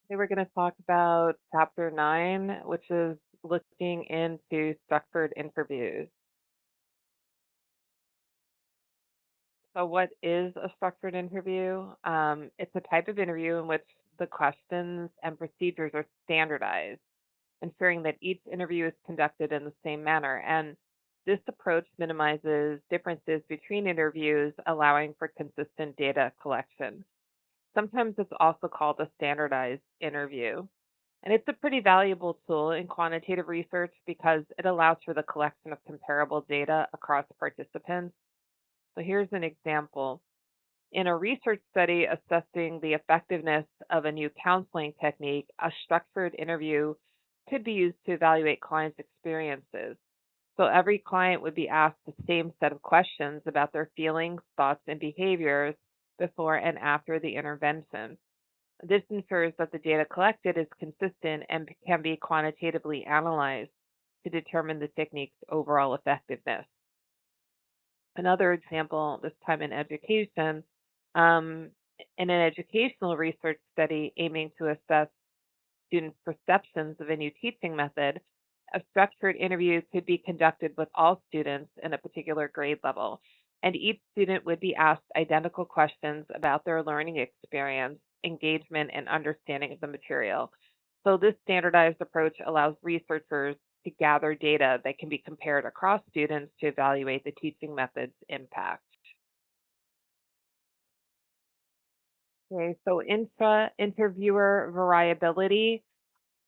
Today we're going to talk about chapter 9, which is looking into structured interviews. So, what is a structured interview? It's a type of interview in which the questions and procedures are standardized, ensuring that each interview is conducted in the same manner. And this approach minimizes differences between interviews, allowing for consistent data collection. Sometimes it's also called a standardized interview. And it's a pretty valuable tool in quantitative research because it allows for the collection of comparable data across participants. So here's an example. In a research study assessing the effectiveness of a new counseling technique, a structured interview could be used to evaluate clients' experiences. So every client would be asked the same set of questions about their feelings, thoughts, and behaviors before and after the intervention. This ensures that the data collected is consistent and can be quantitatively analyzed to determine the technique's overall effectiveness. Another example, this time in education, um, in an educational research study aiming to assess students' perceptions of a new teaching method, a structured interview could be conducted with all students in a particular grade level, and each student would be asked identical questions about their learning experience, engagement, and understanding of the material. So, this standardized approach allows researchers to gather data that can be compared across students to evaluate the teaching method's impact. Okay, so intra interviewer variability.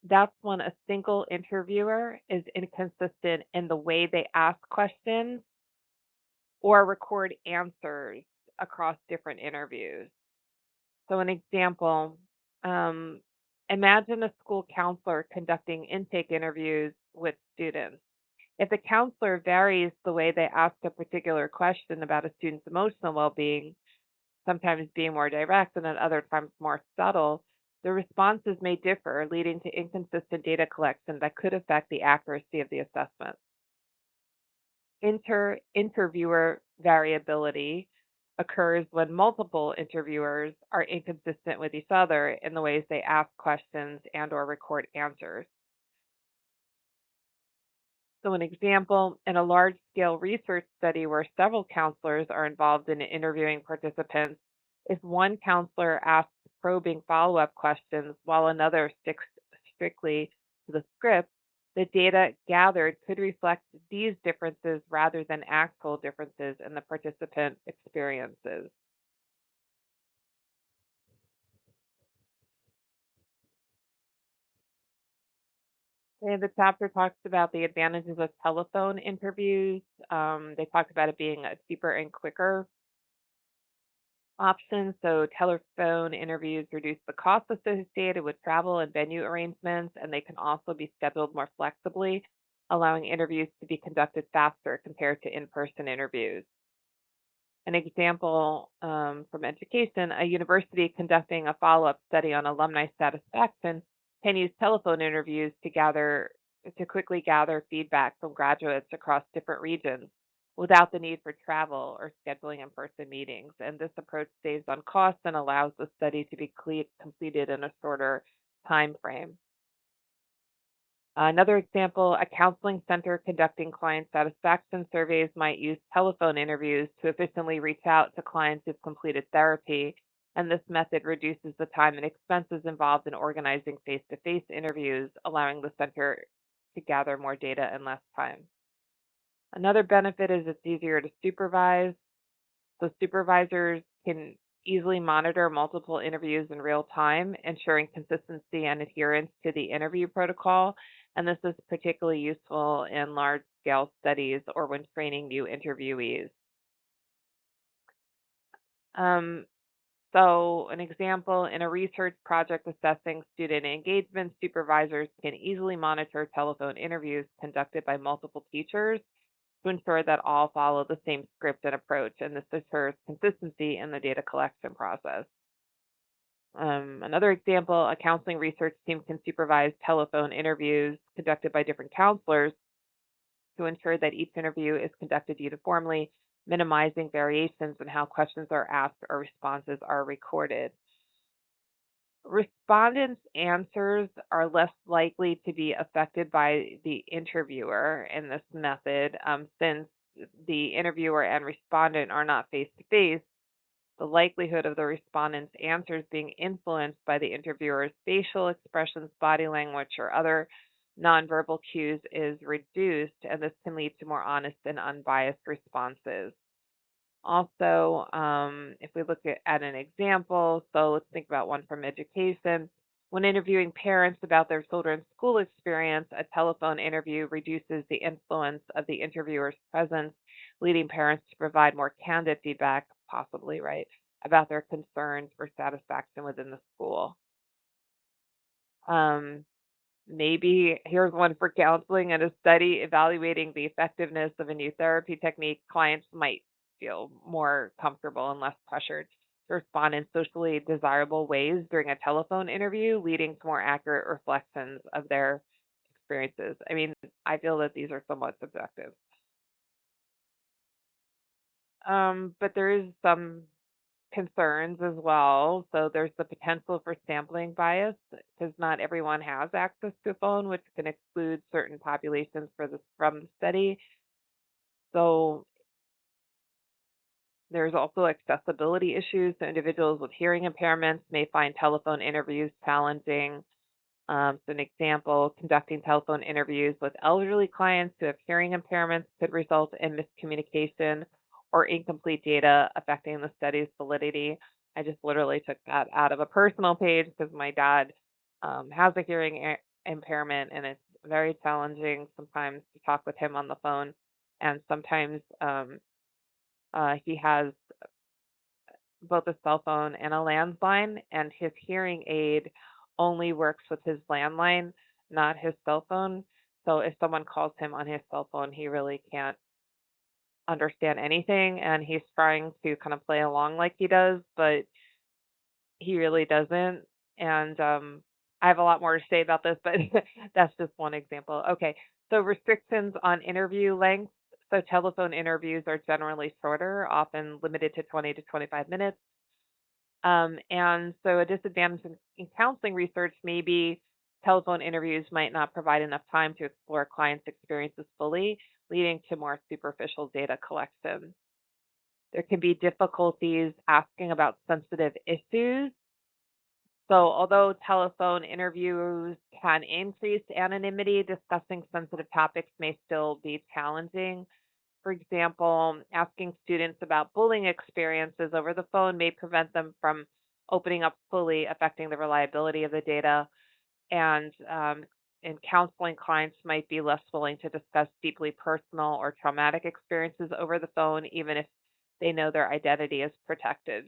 That's when a single interviewer is inconsistent in the way they ask questions or record answers across different interviews. So, an example, um, imagine a school counselor conducting intake interviews with students. If the counselor varies the way they ask a particular question about a student's emotional well being, sometimes being more direct and at other times more subtle, the responses may differ, leading to inconsistent data collection that could affect the accuracy of the assessment. Interviewer variability occurs when multiple interviewers are inconsistent with each other in the ways they ask questions and or record answers. So an example, in a large-scale research study where several counselors are involved in interviewing participants, if one counselor asks probing follow-up questions while another sticks strictly to the script, the data gathered could reflect these differences rather than actual differences in the participant experiences. And the chapter talks about the advantages of telephone interviews. They talked about it being a cheaper and quicker option. So telephone interviews reduce the cost associated with travel and venue arrangements, and they can also be scheduled more flexibly, allowing interviews to be conducted faster compared to in-person interviews. An example from education, a university conducting a follow-up study on alumni satisfaction can use telephone interviews to quickly gather feedback from graduates across different regions without the need for travel or scheduling in-person meetings. And this approach saves on costs and allows the study to be completed in a shorter time frame. Another example, a counseling center conducting client satisfaction surveys might use telephone interviews to efficiently reach out to clients who've completed therapy, and this method reduces the time and expenses involved in organizing face to face interviews, allowing the center to gather more data in less time. Another benefit is it's easier to supervise. So supervisors can easily monitor multiple interviews in real time, ensuring consistency and adherence to the interview protocol. And this is particularly useful in large scale studies or when training new interviewees. Um, so, an example in a research project assessing student engagement, supervisors can easily monitor telephone interviews conducted by multiple teachers to ensure that all follow the same script and approach, and this ensures consistency in the data collection process. Another example, a counseling research team can supervise telephone interviews conducted by different counselors to ensure that each interview is conducted uniformly, minimizing variations in how questions are asked or responses are recorded. Respondents' answers are less likely to be affected by the interviewer in this method, since the interviewer and respondent are not face to face. The likelihood of the respondent's answers being influenced by the interviewer's facial expressions, body language, or other nonverbal cues is reduced, and this can lead to more honest and unbiased responses. Also, if we look at an example, so let's think about one from education. When interviewing parents about their children's school experience, a telephone interview reduces the influence of the interviewer's presence, leading parents to provide more candid feedback, possibly, right, about their concerns or satisfaction within the school. Um, Maybe here's one for counseling. In a study evaluating the effectiveness of a new therapy technique, clients might feel more comfortable and less pressured to respond in socially desirable ways during a telephone interview, leading to more accurate reflections of their experiences. I mean, I feel that these are somewhat subjective. But there is some concerns as well. So there's the potential for sampling bias because not everyone has access to a phone, which can exclude certain populations from the study. So there's also accessibility issues. So individuals with hearing impairments may find telephone interviews challenging. So an example, conducting telephone interviews with elderly clients who have hearing impairments could result in miscommunication or incomplete data affecting the study's validity. I just literally took that out of a personal page because my dad has a impairment, and it's very challenging sometimes to talk with him on the phone. And sometimes he has both a cell phone and a landline, and his hearing aid only works with his landline, not his cell phone. So if someone calls him on his cell phone, he really can't understand anything, and he's trying to kind of play along like he does, but he really doesn't. And I have a lot more to say about this, but that's just one example. Okay, so restrictions on interview length. So telephone interviews are generally shorter, often limited to 20 to 25 minutes. And so a disadvantage in counseling research may be telephone interviews might not provide enough time to explore clients' experiences fully, leading to more superficial data collection. There can be difficulties asking about sensitive issues. So although telephone interviews can increase anonymity, discussing sensitive topics may still be challenging. For example, asking students about bullying experiences over the phone may prevent them from opening up fully, affecting the reliability of the data. And in counseling, clients might be less willing to discuss deeply personal or traumatic experiences over the phone, even if they know their identity is protected.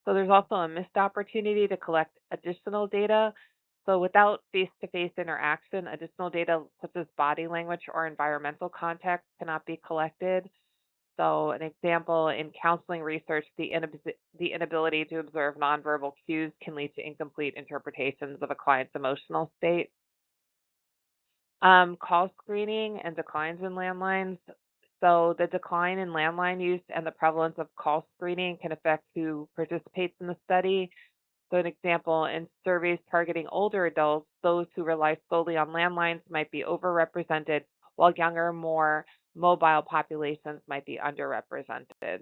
So there's also a missed opportunity to collect additional data. So without face-to-face interaction, additional data such as body language or environmental context cannot be collected. So an example in counseling research, the inability to observe nonverbal cues can lead to incomplete interpretations of a client's emotional state. Call screening and declines in landlines. So the decline in landline use and the prevalence of call screening can affect who participates in the study. So an example, in surveys targeting older adults, those who rely solely on landlines might be overrepresented, while younger, more mobile populations might be underrepresented.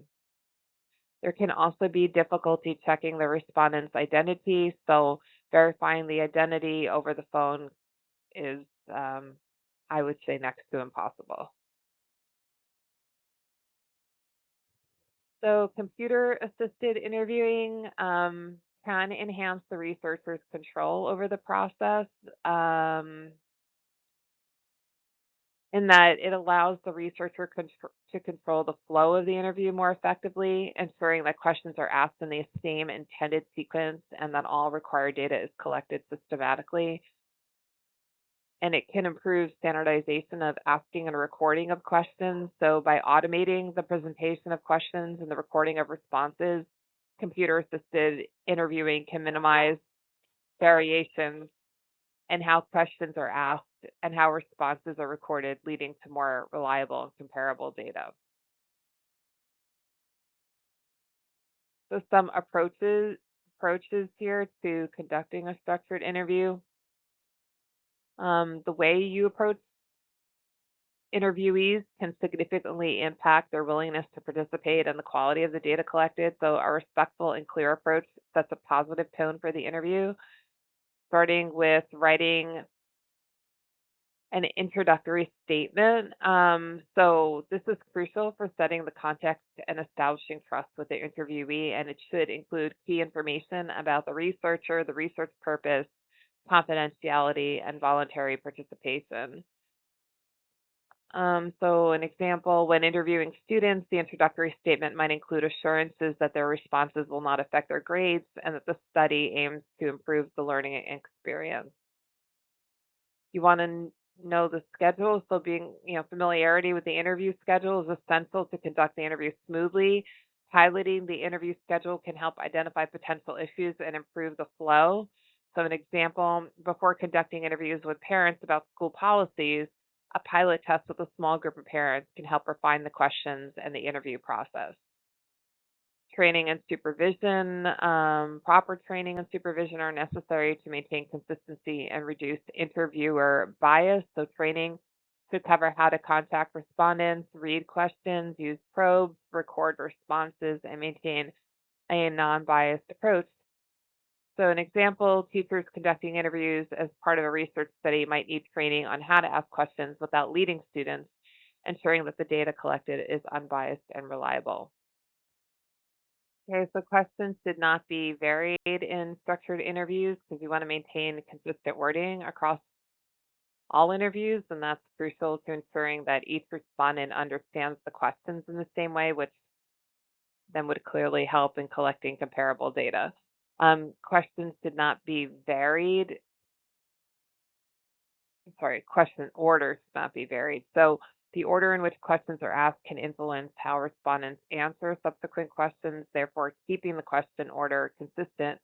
There can also be difficulty checking the respondent's identity, so verifying the identity over the phone is, I would say, next to impossible. So, computer assisted interviewing can enhance the researcher's control over the process, um, in that it allows the researcher to control the flow of the interview more effectively, ensuring that questions are asked in the same intended sequence and that all required data is collected systematically. And it can improve standardization of asking and recording of questions. So by automating the presentation of questions and the recording of responses, computer assisted interviewing can minimize variations in how questions are asked and how responses are recorded, leading to more reliable and comparable data. So some approaches approaches here to conducting a structured interview. The way you approach interviewees can significantly impact their willingness to participate and the quality of the data collected. So, a respectful and clear approach sets a positive tone for the interview, starting with writing an introductory statement. So, this is crucial for setting the context and establishing trust with the interviewee, and it should include key information about the researcher, the research purpose, confidentiality, and voluntary participation. So, an example, when interviewing students, the introductory statement might include assurances that their responses will not affect their grades and that the study aims to improve the learning experience. You want to know the schedule, so being, familiarity with the interview schedule is essential to conduct the interview smoothly. Piloting the interview schedule can help identify potential issues and improve the flow. So, an example, before conducting interviews with parents about school policies, a pilot test with a small group of parents can help refine the questions and the interview process. Training and supervision, proper training and supervision are necessary to maintain consistency and reduce interviewer bias. So, training should cover how to contact respondents, read questions, use probes, record responses, and maintain a non biased approach. So, an example, teachers conducting interviews as part of a research study might need training on how to ask questions without leading students, ensuring that the data collected is unbiased and reliable. Okay, so questions should not be varied in structured interviews because you want to maintain consistent wording across all interviews, and that's crucial to ensuring that each respondent understands the questions in the same way, which then would clearly help in collecting comparable data. Questions should not be varied. Sorry, question order should not be varied. So the order in which questions are asked can influence how respondents answer subsequent questions. Therefore, keeping the question order consistent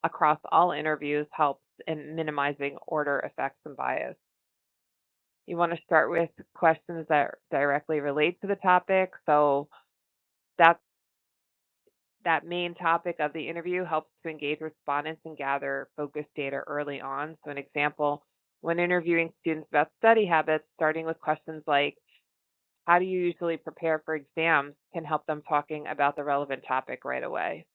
across all interviews helps in minimizing order effects and bias. You want to start with questions that directly relate to the topic. So that that main topic of the interview helps to engage respondents and gather focused data early on. So, an example, when interviewing students about study habits, starting with questions like, how do you usually prepare for exams, can help them talking about the relevant topic right away.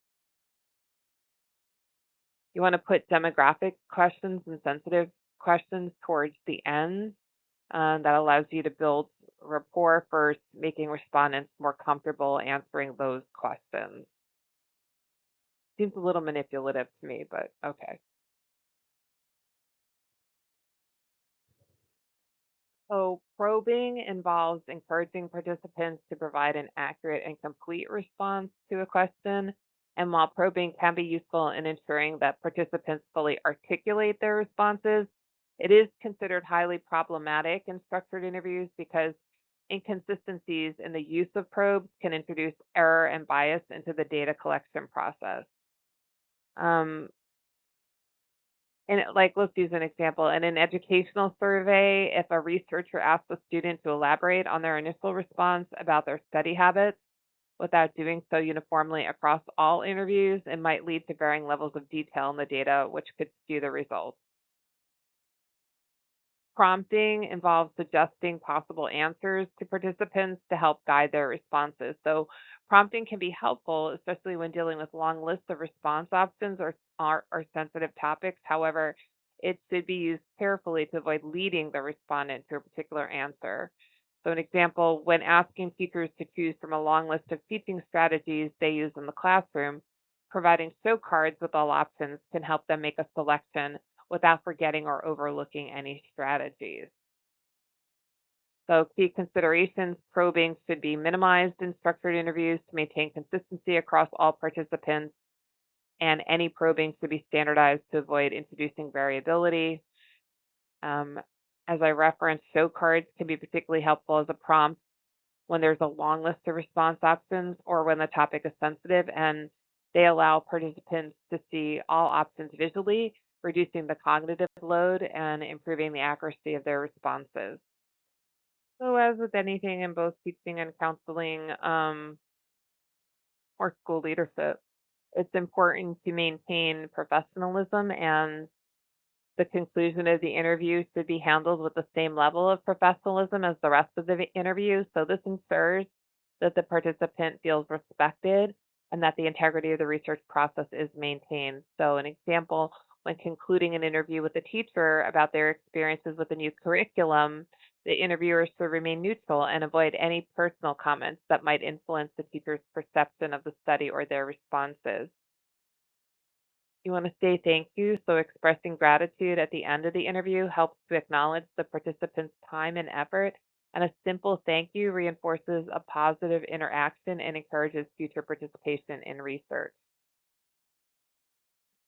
You want to put demographic questions and sensitive questions towards the end. That allows you to build rapport first, making respondents more comfortable answering those questions. Seems a little manipulative to me, but okay. So, probing involves encouraging participants to provide an accurate and complete response to a question. And while probing can be useful in ensuring that participants fully articulate their responses, it is considered highly problematic in structured interviews because inconsistencies in the use of probes can introduce error and bias into the data collection process. Um, like, let's use an example. In an educational survey, if a researcher asks a student to elaborate on their initial response about their study habits without doing so uniformly across all interviews, it might lead to varying levels of detail in the data, which could skew the results. Prompting involves suggesting possible answers to participants to help guide their responses. So, prompting can be helpful, especially when dealing with long lists of response options or sensitive topics. However, it should be used carefully to avoid leading the respondent to a particular answer. So, an example, when asking teachers to choose from a long list of teaching strategies they use in the classroom, providing show cards with all options can help them make a selection without forgetting or overlooking any strategies. So, key considerations, probing should be minimized in structured interviews to maintain consistency across all participants, and any probing should be standardized to avoid introducing variability. Um, as I referenced, show cards can be particularly helpful as a prompt when there's a long list of response options or when the topic is sensitive, and they allow participants to see all options visually, reducing the cognitive load and improving the accuracy of their responses. So, as with anything in both teaching and counseling or school leadership, It's important to maintain professionalism, and the conclusion of the interview should be handled with the same level of professionalism as the rest of the interview. So this ensures that the participant feels respected and that the integrity of the research process is maintained. So an example, when concluding an interview with a teacher about their experiences with the new curriculum, the interviewer should remain neutral and avoid any personal comments that might influence the teacher's perception of the study or their responses. You want to say thank you, so expressing gratitude at the end of the interview helps to acknowledge the participant's time and effort, and a simple thank you reinforces a positive interaction and encourages future participation in research.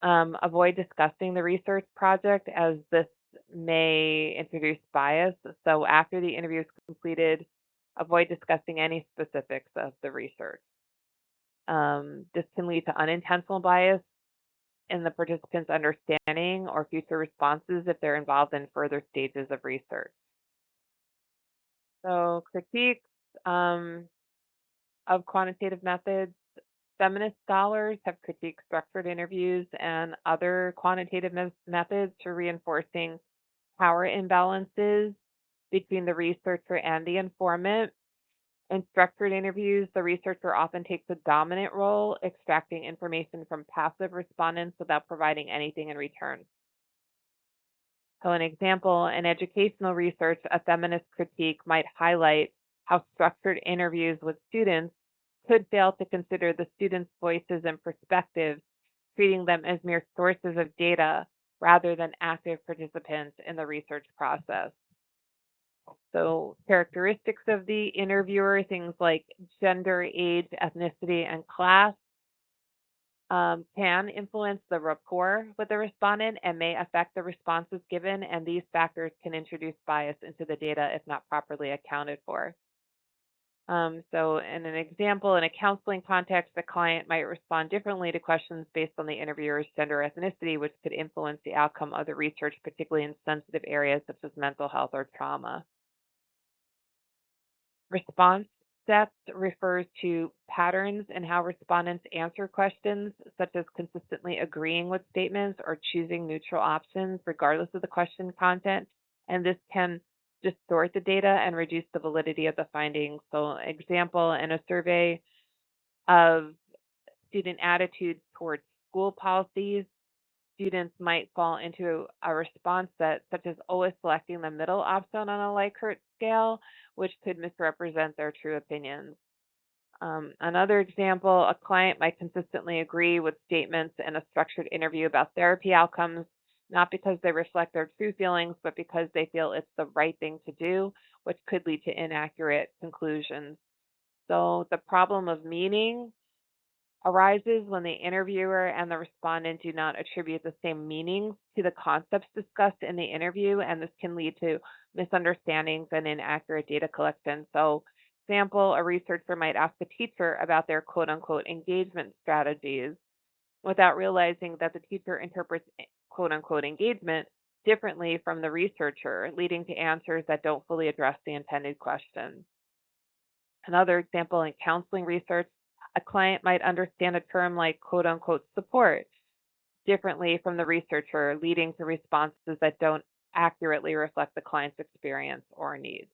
Avoid discussing the research project as this may introduce bias. So after the interview is completed, avoid discussing any specifics of the research. This can lead to unintentional bias in the participants' understanding or future responses if they're involved in further stages of research. So, critiques um, of quantitative methods. Feminist scholars have critiqued structured interviews and other quantitative methods for reinforcing power imbalances between the researcher and the informant. In structured interviews, the researcher often takes a dominant role, extracting information from passive respondents without providing anything in return. So, an example in educational research, a feminist critique might highlight how structured interviews with students could fail to consider the students' voices and perspectives, treating them as mere sources of data rather than active participants in the research process. So, characteristics of the interviewer, things like gender, age, ethnicity, and class, can influence the rapport with the respondent and may affect the responses given, and these factors can introduce bias into the data if not properly accounted for. So, in an example, in a counseling context, the client might respond differently to questions based on the interviewer's gender or ethnicity, which could influence the outcome of the research, particularly in sensitive areas such as mental health or trauma. Response depth refers to patterns in how respondents answer questions, such as consistently agreeing with statements or choosing neutral options regardless of the question content. And this can distort the data and reduce the validity of the findings. So, example, in a survey of student attitudes towards school policies, students might fall into a response that, such as always selecting the middle option on a Likert scale, which could misrepresent their true opinions. Another example, a client might consistently agree with statements in a structured interview about therapy outcomes, not because they reflect their true feelings, but because they feel it's the right thing to do, which could lead to inaccurate conclusions. So the problem of meaning arises when the interviewer and the respondent do not attribute the same meanings to the concepts discussed in the interview, and this can lead to misunderstandings and inaccurate data collection. So, example, a researcher might ask a teacher about their quote unquote engagement strategies without realizing that the teacher interprets quote unquote engagement differently from the researcher, leading to answers that don't fully address the intended question. Another example in counseling research, a client might understand a term like quote unquote support differently from the researcher, leading to responses that don't accurately reflect the client's experience or needs.